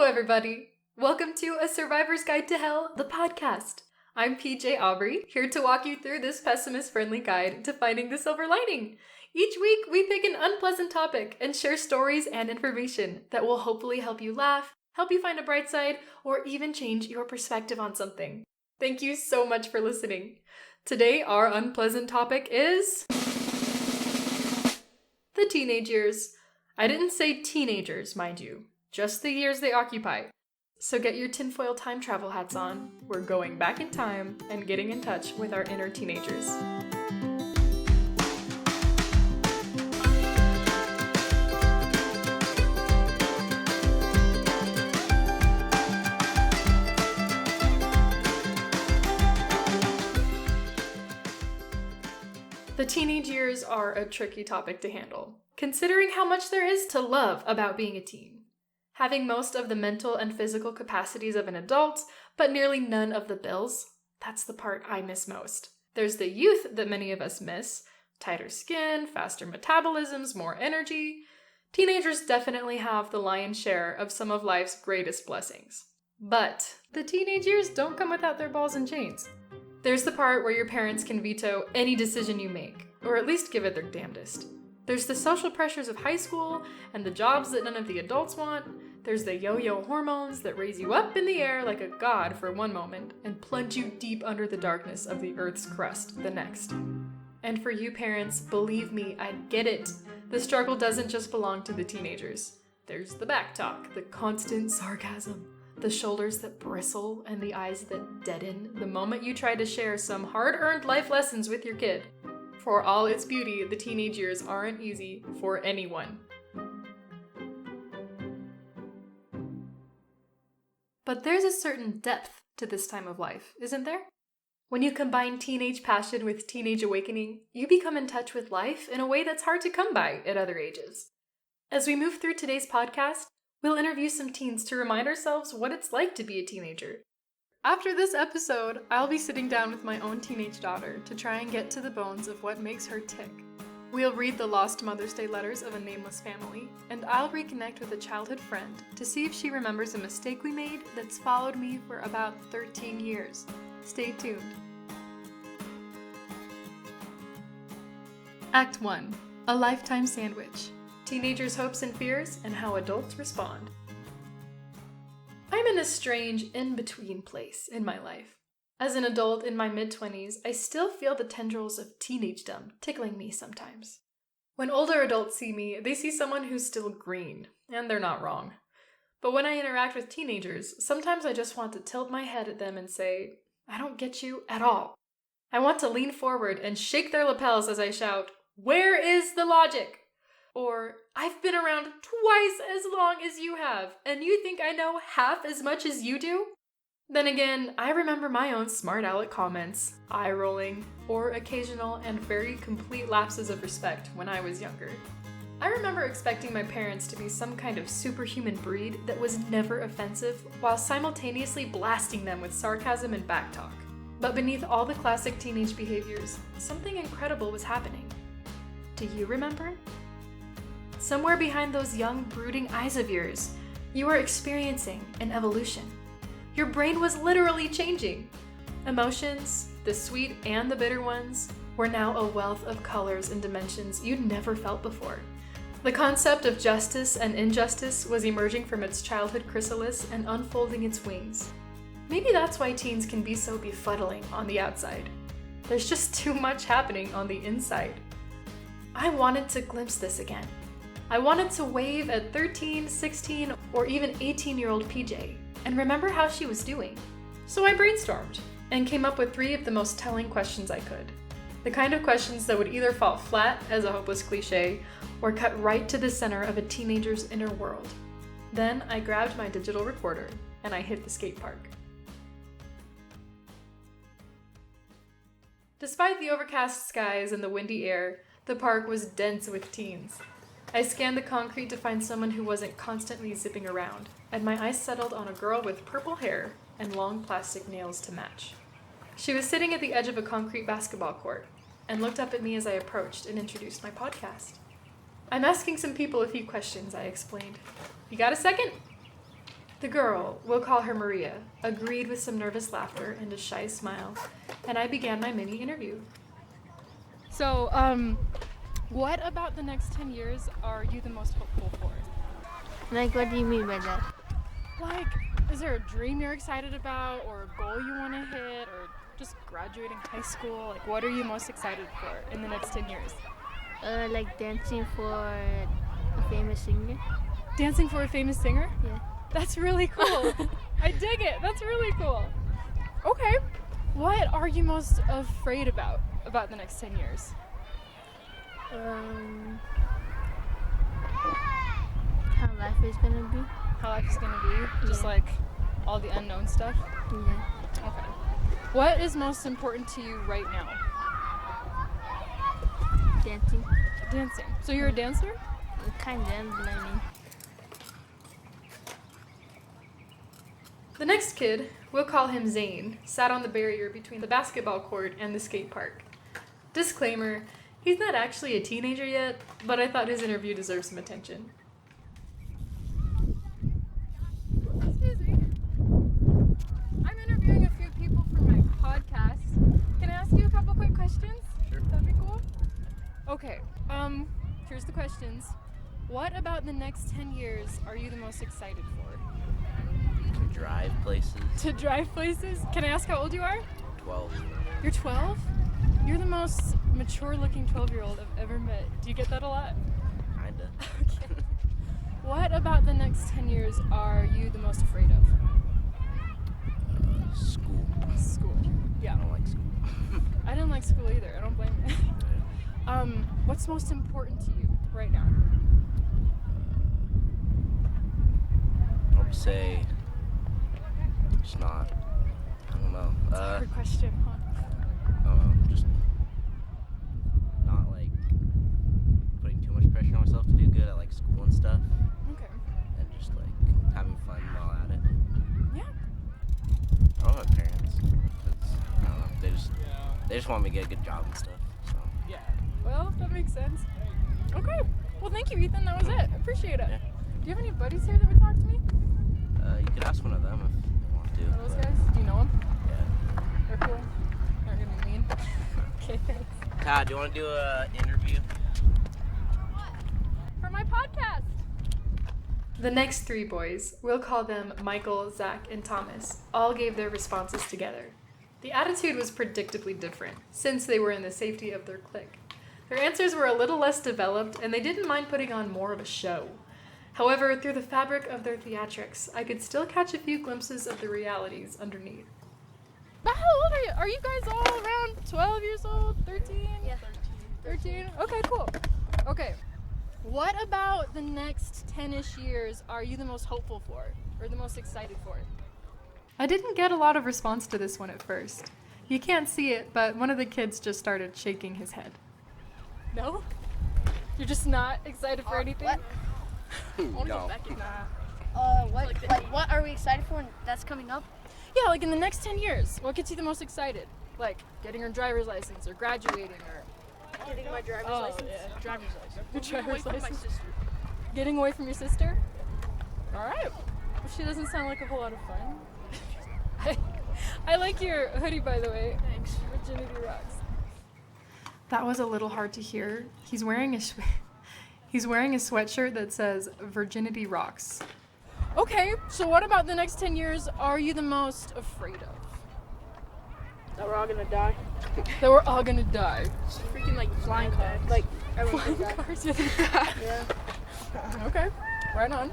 everybody. Welcome to A Survivor's Guide to Hell, the podcast. I'm PJ Aubrey, here to walk you through this pessimist-friendly guide to finding the silver lining. Each week, we pick an unpleasant topic and share stories and information that will hopefully help you laugh, help you find a bright side, or even change your perspective on something. Thank you so much for listening. Today, our unpleasant topic is the teenage years. I didn't say teenagers, mind you. Just the years they occupy. So get your tinfoil time travel hats on. We're going back in time and getting in touch with our inner teenagers. The teenage years are a tricky topic to handle, considering how much there is to love about being a teen. Having most of the mental and physical capacities of an adult, but nearly none of the bills, that's the part I miss most. There's the youth that many of us miss, tighter skin, faster metabolisms, more energy. Teenagers definitely have the lion's share of some of life's greatest blessings. But the teenage years don't come without their balls and chains. There's the part where your parents can veto any decision you make, or at least give it their damnedest. There's the social pressures of high school and the jobs that none of the adults want. There's the yo-yo hormones that raise you up in the air like a god for one moment and plunge you deep under the darkness of the earth's crust the next. And for you parents, believe me, I get it. The struggle doesn't just belong to the teenagers. There's the back talk, the constant sarcasm, the shoulders that bristle and the eyes that deaden the moment you try to share some hard-earned life lessons with your kid. For all its beauty, the teenage years aren't easy for anyone. But there's a certain depth to this time of life, isn't there? When you combine teenage passion with teenage awakening, you become in touch with life in a way that's hard to come by at other ages. As we move through today's podcast, we'll interview some teens to remind ourselves what it's like to be a teenager. After this episode, I'll be sitting down with my own teenage daughter to try and get to the bones of what makes her tick. We'll read the lost Mother's Day letters of a nameless family, and I'll reconnect with a childhood friend to see if she remembers a mistake we made that's followed me for about 13 years. Stay tuned. Act 1. A Lifetime Sandwich. Teenagers' hopes and fears and how adults respond. I'm in a strange in-between place in my life. As an adult in my mid-20s, I still feel the tendrils of teenagedom tickling me sometimes. When older adults see me, they see someone who's still green, and they're not wrong. But when I interact with teenagers, sometimes I just want to tilt my head at them and say, I don't get you at all. I want to lean forward and shake their lapels as I shout, where is the logic? Or, I've been around twice as long as you have, and you think I know half as much as you do? Then again, I remember my own smart aleck comments, eye-rolling, or occasional and very complete lapses of respect when I was younger. I remember expecting my parents to be some kind of superhuman breed that was never offensive, while simultaneously blasting them with sarcasm and backtalk. But beneath all the classic teenage behaviors, something incredible was happening. Do you remember? Somewhere behind those young, brooding eyes of yours, you were experiencing an evolution. Your brain was literally changing. Emotions, the sweet and the bitter ones, were now a wealth of colors and dimensions you'd never felt before. The concept of justice and injustice was emerging from its childhood chrysalis and unfolding its wings. Maybe that's why teens can be so befuddling on the outside. There's just too much happening on the inside. I wanted to glimpse this again. I wanted to wave at 13, 16, or even 18-year-old PJ and remember how she was doing. So I brainstormed and came up with 3 of the most telling questions I could. The kind of questions that would either fall flat as a hopeless cliche or cut right to the center of a teenager's inner world. Then I grabbed my digital recorder and I hit the skate park. Despite the overcast skies and the windy air, the park was dense with teens. I scanned the concrete to find someone who wasn't constantly zipping around, and my eyes settled on a girl with purple hair and long plastic nails to match. She was sitting at the edge of a concrete basketball court and looked up at me as I approached and introduced my podcast. I'm asking some people a few questions, I explained. You got a second? The girl, we'll call her Maria, agreed with some nervous laughter and a shy smile, and I began my mini interview. So, what about the next 10 years are you the most hopeful for? Like, what do you mean by that? Like, is there a dream you're excited about, or a goal you want to hit, or just graduating high school? Like, what are you most excited for in the next 10 years? Like dancing for a famous singer. Dancing for a famous singer? Yeah. That's really cool. I dig it. That's really cool. Okay. What are you most afraid about the next 10 years? How life is gonna be. How life is going to be? Just Yeah. like all the unknown stuff? Yeah. Okay. What is most important to you right now? Dancing. Dancing. So you're a dancer? Kinda, I'm learning. The next kid, we'll call him Zane, sat on the barrier between the basketball court and the skate park. Disclaimer, he's not actually a teenager yet, but I thought his interview deserved some attention. Excuse me. I'm interviewing a few people for my podcast. Can I ask you a couple quick questions? Sure. That'd be cool. Okay. Here's the questions. What about the next 10 years are you the most excited for? To drive places. To drive places? Can I ask how old you are? 12. You're 12? You're the most mature-looking 12-year-old I've ever met. Do you get that a lot? Kinda. Okay. What about the next 10 years are you the most afraid of? School. School. Yeah. I don't like school. I didn't like school either. I don't blame you. What's most important to you right now? I would say it's not. I don't know. It's a hard question, huh? I don't know. Just not like putting too much pressure on myself to do good at like school and stuff, Okay. and just like having fun while at it. Yeah. I love my parents. 'Cause, I don't know. They just want me to get a good job and stuff. So Yeah. Well, that makes sense. Okay. Well, thank you, Ethan. That was it. I appreciate it. Yeah. Do you have any buddies here that would talk to me? you could ask one of them if you want to. Are those but, guys? Do you know them? Yeah. They're cool. They're gonna be mean. Okay, thanks. Todd, do you want to do an interview? For my podcast. The next three boys, we'll call them Michael, Zach, and Thomas, all gave their responses together. The attitude was predictably different, since they were in the safety of their clique. Their answers were a little less developed, and they didn't mind putting on more of a show. However, through the fabric of their theatrics, I could still catch a few glimpses of the realities underneath. But how old are you? Are you guys all around 12 years old? 13? Yeah. 13? Okay, cool. Okay. What about the next 10-ish years are you the most hopeful for? Or the most excited for? I didn't get a lot of response to this one at first. You can't see it, but one of the kids just started shaking his head. No? You're just not excited for anything? What? No. Nah. What are we excited for that's coming up? Yeah, like in the next 10 years, what gets you the most excited? Like getting your driver's license or graduating or... Getting my driver's license. Yeah. Driver's license. Your driver's Away from my license. sister. Getting away from your sister? Alright. Well, she doesn't sound like a whole lot of fun. I like your hoodie, by the way. Thanks. Virginity rocks. That was a little hard to hear. He's wearing a sweatshirt that says Virginity Rocks. Okay, so what about the next 10 years are you the most afraid of? That we're all gonna die. That we're all gonna die. Freaking like flying cars. Like everyone's Flying gonna die. cars, you think that? Yeah. Okay, right on.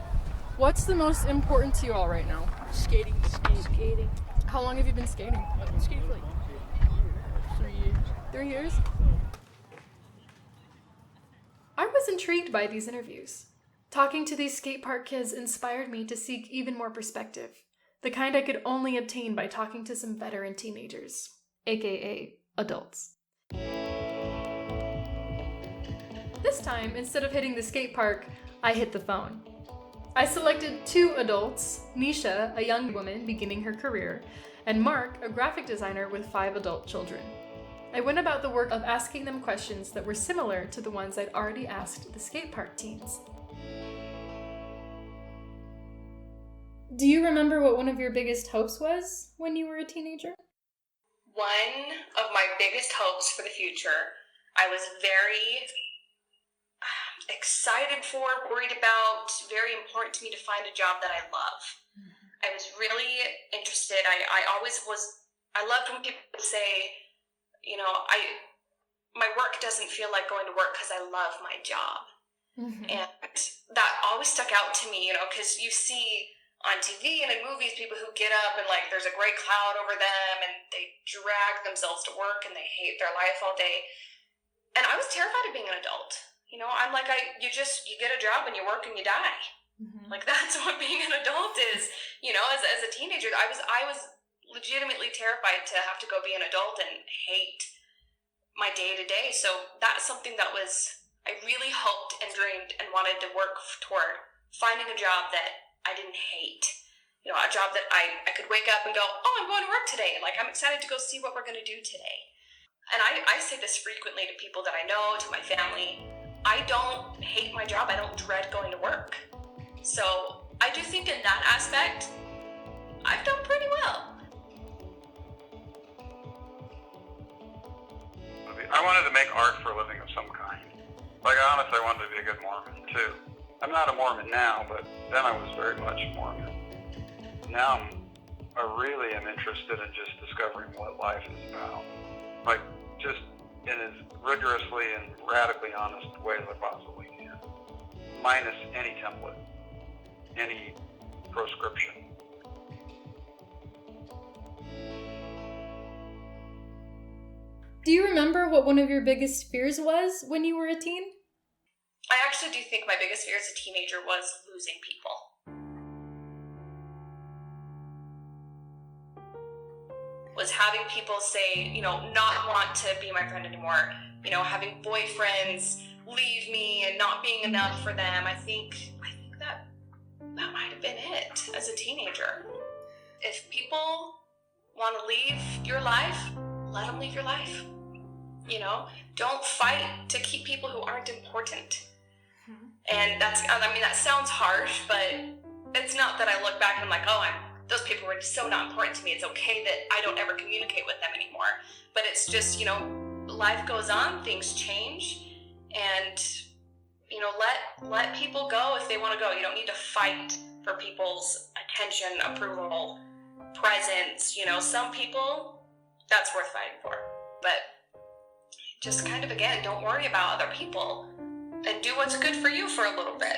What's the most important to you all right now? Skating. How long have you been skating? I've been skating for like 3 years. 3 years? I was intrigued by these interviews. Talking to these skate park kids inspired me to seek even more perspective, the kind I could only obtain by talking to some veteran teenagers, aka adults. This time, instead of hitting the skate park, I hit the phone. I selected 2 adults, Nisha, a young woman beginning her career, and Mark, a graphic designer with 5 adult children. I went about the work of asking them questions that were similar to the ones I'd already asked the skate park teens. Do you remember what one of your biggest hopes was when you were a teenager? One of my biggest hopes for the future, I was very excited for, worried about, very important to me to find a job that I love. I was really interested. I always was, I loved when people say, my work doesn't feel like going to work because I love my job. Mm-hmm. And that always stuck out to me, because you see on TV and in movies people who get up and like there's a gray cloud over them and they drag themselves to work and they hate their life all day. And I was terrified of being an adult. I'm like, you get a job and you work and you die. Mm-hmm. Like that's what being an adult is. As a teenager, I was legitimately terrified to have to go be an adult and hate my day to day. So that's something that I really hoped and dreamed and wanted to work toward, finding a job that I didn't hate. A job that I could wake up and go, oh, I'm going to work today. Like I'm excited to go see what we're going to do today. And I say this frequently to people that I know, to my family. I don't hate my job. I don't dread going to work. So I do think in that aspect, I've done pretty well. I wanted to make art for a living of some kind. Like, honestly, I wanted to be a good Mormon, too. I'm not a Mormon now, but then I was very much Mormon. Now I really am interested in just discovering what life is about. Like, just in as rigorously and radically honest way as I possibly can. Minus any template, any proscription. Do you remember what one of your biggest fears was when you were a teen? I actually do think my biggest fear as a teenager was losing people. Was having people say, not want to be my friend anymore. Having boyfriends leave me and not being enough for them. I think that might have been it as a teenager. If people want to leave your life, let them leave your life. Don't fight to keep people who aren't important. And that sounds harsh, but it's not that I look back and I'm like, those people were so not important to me. It's okay that I don't ever communicate with them anymore. But it's just, life goes on, things change, and, let people go if they want to go. You don't need to fight for people's attention, approval, presence. Some people, that's worth fighting for. But just kind of, again, don't worry about other people and do what's good for you for a little bit.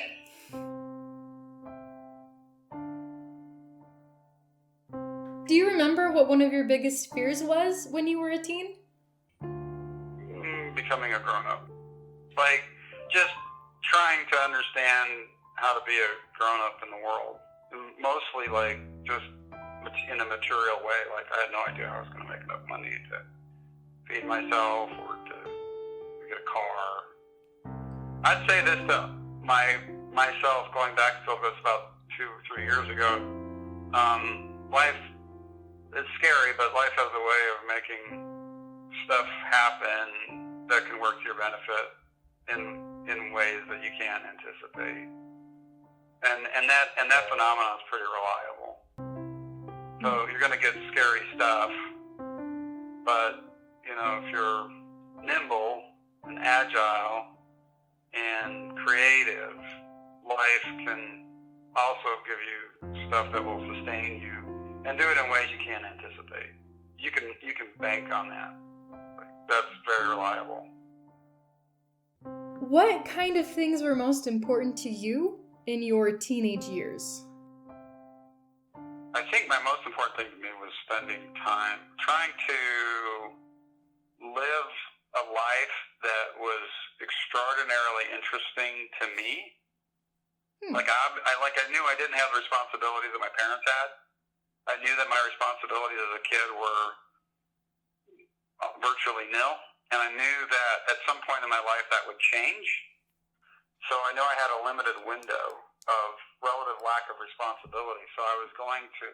Do you remember what one of your biggest fears was when you were a teen? Becoming a grown-up. Like, just trying to understand how to be a grown-up in the world. Mostly, like, just in a material way. Like, I had no idea how I was going to make enough money to feed myself or to get a car. I'd say this to myself going back to this about 2 or 3 years ago. Life is scary, but life has a way of making stuff happen that can work to your benefit in ways that you can't anticipate. And that phenomenon is pretty reliable. So you're going to get scary stuff, but if you're nimble and agile and creative, life can also give you stuff that will sustain you and do it in ways you can't anticipate. You can bank on that. That's very reliable. What kind of things were most important to you in your teenage years? I think my most important thing to me was spending time trying to live a life that was extraordinarily interesting to me. Like I knew I didn't have the responsibilities that my parents had. I knew that my responsibilities as a kid were virtually nil, and I knew that at some point in my life that would change. So I know I had a limited window of relative lack of responsibility, so I was going to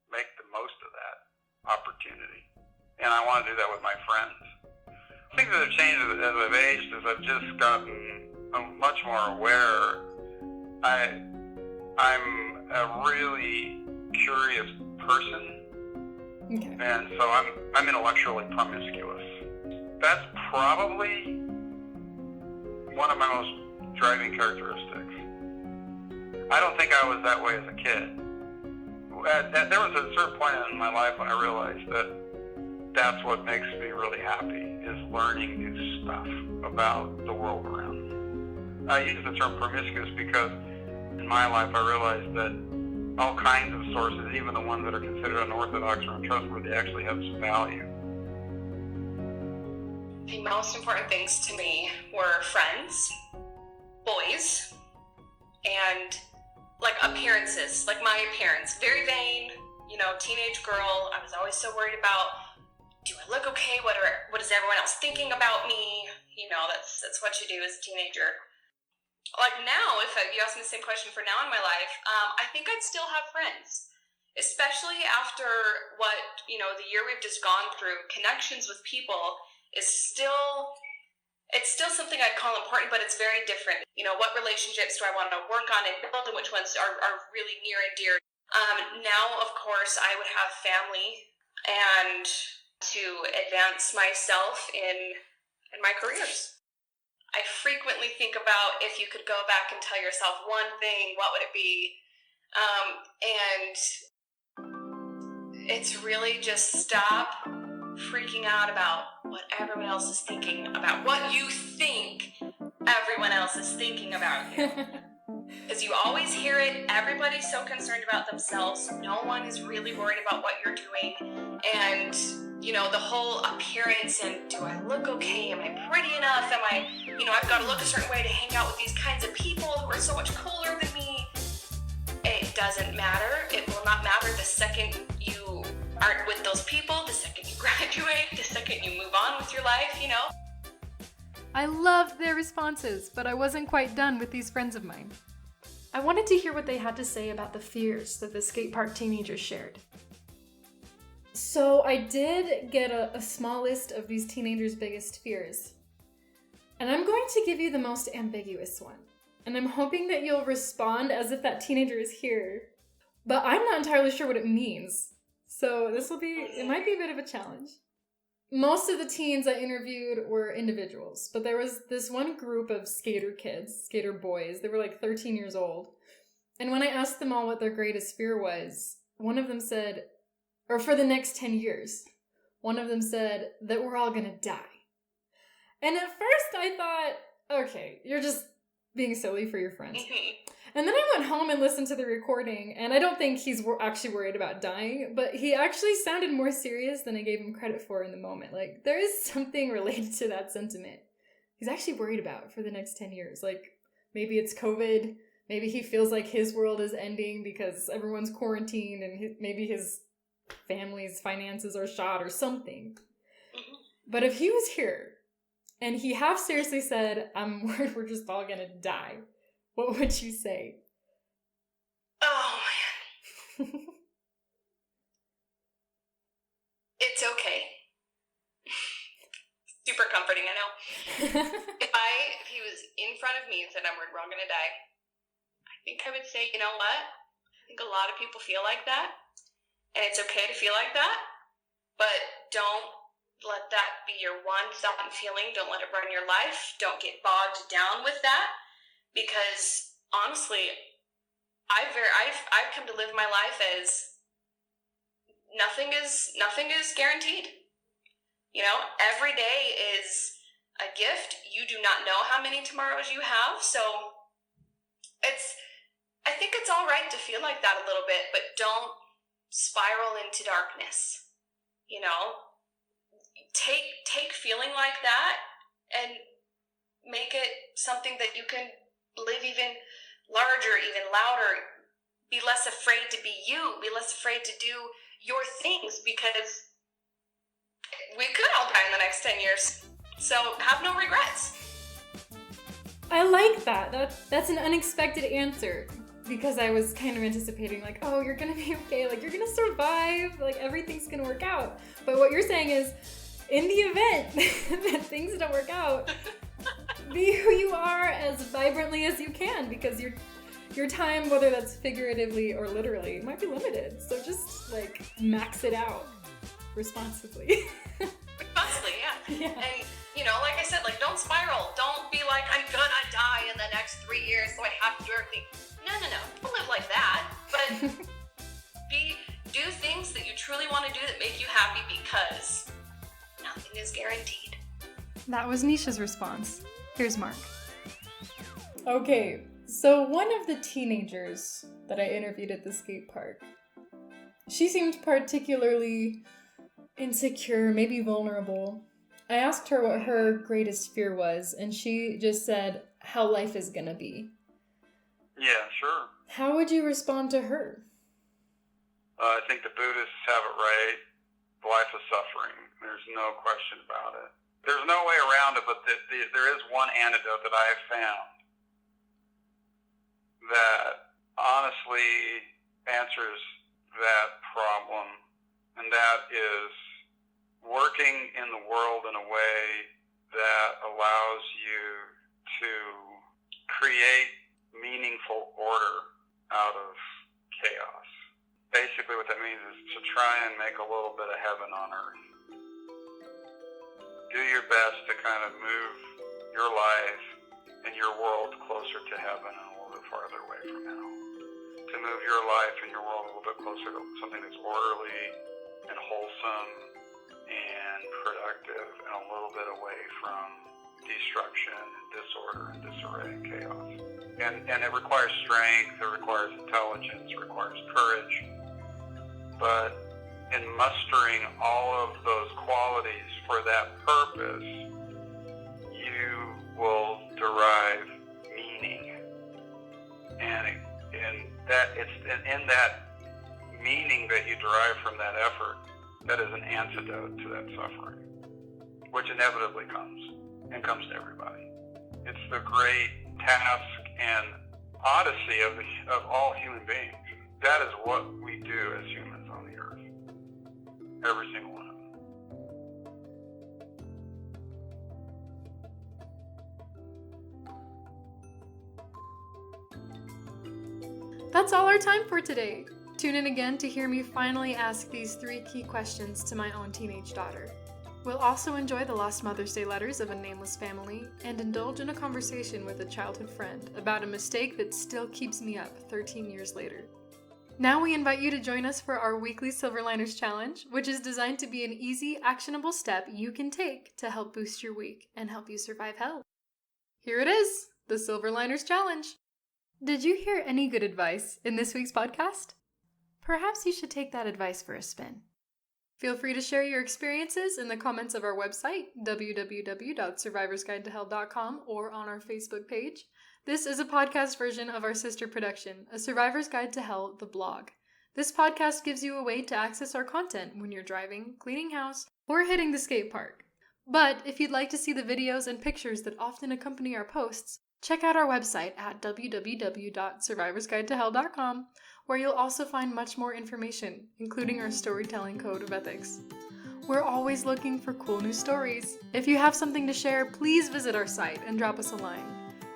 make the most of that opportunity. And I want to do that with my friends. Things that have changed as I've aged is I've just gotten much more aware. I'm a really curious person, Okay. and so I'm intellectually promiscuous. That's probably one of my most driving characteristics. I don't think I was that way as a kid. There was a certain point in my life when I realized that that's what makes me really happy, is learning new stuff about the world around me. I use the term promiscuous because in my life I realized that all kinds of sources, even the ones that are considered unorthodox or untrustworthy, actually have some value. The most important things to me were friends, boys, and like appearances, like my appearance. Very vain, teenage girl. I was always so worried about, do I look okay? What is everyone else thinking about me? That's what you do as a teenager. Like now, if you ask me the same question for now in my life, I think I'd still have friends, especially after what, the year we've just gone through. Connections with people is it's still something I'd call important, but it's very different. What relationships do I want to work on and build, and which ones are really near and dear. Now, of course, I would have family and to advance myself in my careers. I frequently think about, if you could go back and tell yourself one thing, what would it be? And it's really just stop freaking out about what everyone else is thinking about, what you think everyone else is thinking about you. Because you always hear it, everybody's so concerned about themselves, no one is really worried about what you're doing, and the whole appearance, and do I look okay, am I pretty enough, am I, I've got to look a certain way to hang out with these kinds of people who are so much cooler than me. It doesn't matter, it will not matter the second you aren't with those people, the second you graduate, the second you move on with your life, I loved their responses, but I wasn't quite done with these friends of mine. I wanted to hear what they had to say about the fears that the skate park teenagers shared. So I did get a small list of these teenagers' biggest fears. And I'm going to give you the most ambiguous one. And I'm hoping that you'll respond as if that teenager is here. But I'm not entirely sure what it means. So it might be a bit of a challenge. Most of the teens I interviewed were individuals, but there was this one group of skater kids, skater boys. They were like 13 years old. And when I asked them all what their greatest fear was, one of them said, or for the next 10 years, one of them said that we're all gonna die. And at first I thought, okay, you're just being silly for your friends. And then I went home and listened to the recording, and I don't think he's actually worried about dying, but he actually sounded more serious than I gave him credit for in the moment. Like, there is something related to that sentiment he's actually worried about for the next 10 years. Like, maybe it's COVID, maybe he feels like his world is ending because everyone's quarantined, and maybe his family's finances are shot or something. But if he was here, and he half seriously said, I'm worried we're just all gonna die, what would you say? Oh, man. It's okay. Super comforting, I know. If he was in front of me and said, we're all gonna die, I think I would say, you know what? I think a lot of people feel like that, and it's okay to feel like that, but don't let that be your one thought and feeling. Don't let it run your life. Don't get bogged down with that. Because honestly, I've come to live my life as nothing is guaranteed. Every day is a gift. You do not know how many tomorrows you have, so I think it's all right to feel like that a little bit, but don't spiral into darkness. Take feeling like that and make it something that you can live even larger, even louder. Be less afraid to be you. Be less afraid to do your things, because we could all die in the next 10 years. So have no regrets. I like that. That's an unexpected answer, because I was kind of anticipating like, oh, you're gonna be okay. Like, you're gonna survive. Like, everything's gonna work out. But what you're saying is, in the event that things don't work out, be who you are as vibrantly as you can, because Your time, whether that's figuratively or literally, might be limited. So just like max it out responsibly. Responsibly, yeah. Yeah. And like I said, like don't spiral. Don't be like, I'm gonna die in the next 3 years, so I have to do everything. No. Don't live like that. But do things that you truly want to do that make you happy, because nothing is guaranteed. That was Nisha's response. Here's Mark. Okay, so one of the teenagers that I interviewed at the skate park, she seemed particularly insecure, maybe vulnerable. I asked her what her greatest fear was, and she just said how life is gonna be. Yeah, sure. How would you respond to her? I think the Buddhists have it right. Life is suffering. There's no question about it. There's no way around it, but there is one antidote that I have found that honestly answers that problem, and that is working in the world in a way that allows you to create meaningful order out of chaos. Basically what that means is to try and make a little bit of heaven on earth. Do your best to kind of move your life and your world closer to heaven and a little bit farther away from hell. To move your life and your world a little bit closer to something that's orderly and wholesome and productive, and a little bit away from destruction and disorder and disarray and chaos. And it requires strength, it requires intelligence, it requires courage. But in mustering all of those qualities for that purpose, you will derive meaning. And in that meaning that you derive from that effort, that is an antidote to that suffering, which inevitably comes, and comes to everybody. It's the great task and odyssey of all human beings. That is what we do as humans on the earth. Every single one of them. That's all our time for today. Tune in again to hear me finally ask these 3 key questions to my own teenage daughter. We'll also enjoy the lost Mother's Day letters of a nameless family and indulge in a conversation with a childhood friend about a mistake that still keeps me up 13 years later. Now we invite you to join us for our weekly Silver Liners Challenge, which is designed to be an easy, actionable step you can take to help boost your week and help you survive hell. Here it is, the Silver Liners Challenge. Did you hear any good advice in this week's podcast? Perhaps you should take that advice for a spin. Feel free to share your experiences in the comments of our website, www.survivorsguidetohell.com, or on our Facebook page. This is a podcast version of our sister production, A Survivor's Guide to Hell, the blog. This podcast gives you a way to access our content when you're driving, cleaning house, or hitting the skate park. But if you'd like to see the videos and pictures that often accompany our posts, check out our website at www.survivorsguidetohell.com, where you'll also find much more information, including our storytelling code of ethics. We're always looking for cool new stories. If you have something to share, please visit our site and drop us a line.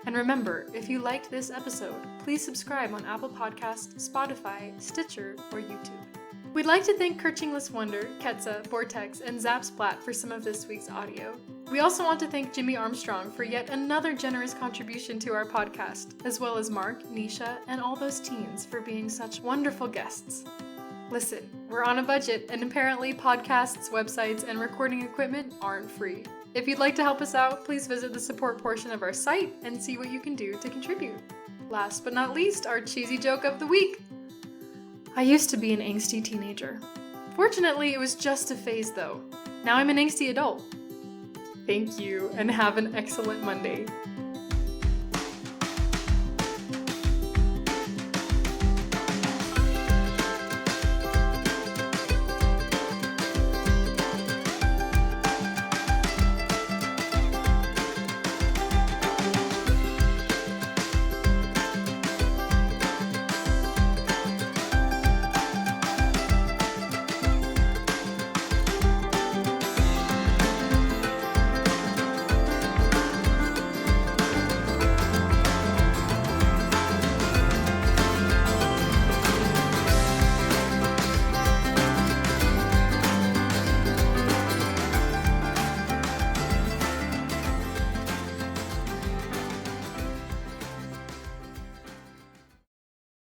And remember, if you liked this episode, please subscribe on Apple Podcasts, Spotify, Stitcher, or YouTube. We'd like to thank Kirchingless Wonder, Ketsa, Vortex, and Zapsplat for some of this week's audio. We also want to thank Jimmy Armstrong for yet another generous contribution to our podcast, as well as Mark, Nisha, and all those teens for being such wonderful guests. Listen, we're on a budget, and apparently podcasts, websites, and recording equipment aren't free. If you'd like to help us out, please visit the support portion of our site and see what you can do to contribute. Last but not least, our cheesy joke of the week. I used to be an angsty teenager. Fortunately, it was just a phase though. Now I'm an angsty adult. Thank you, and have an excellent Monday.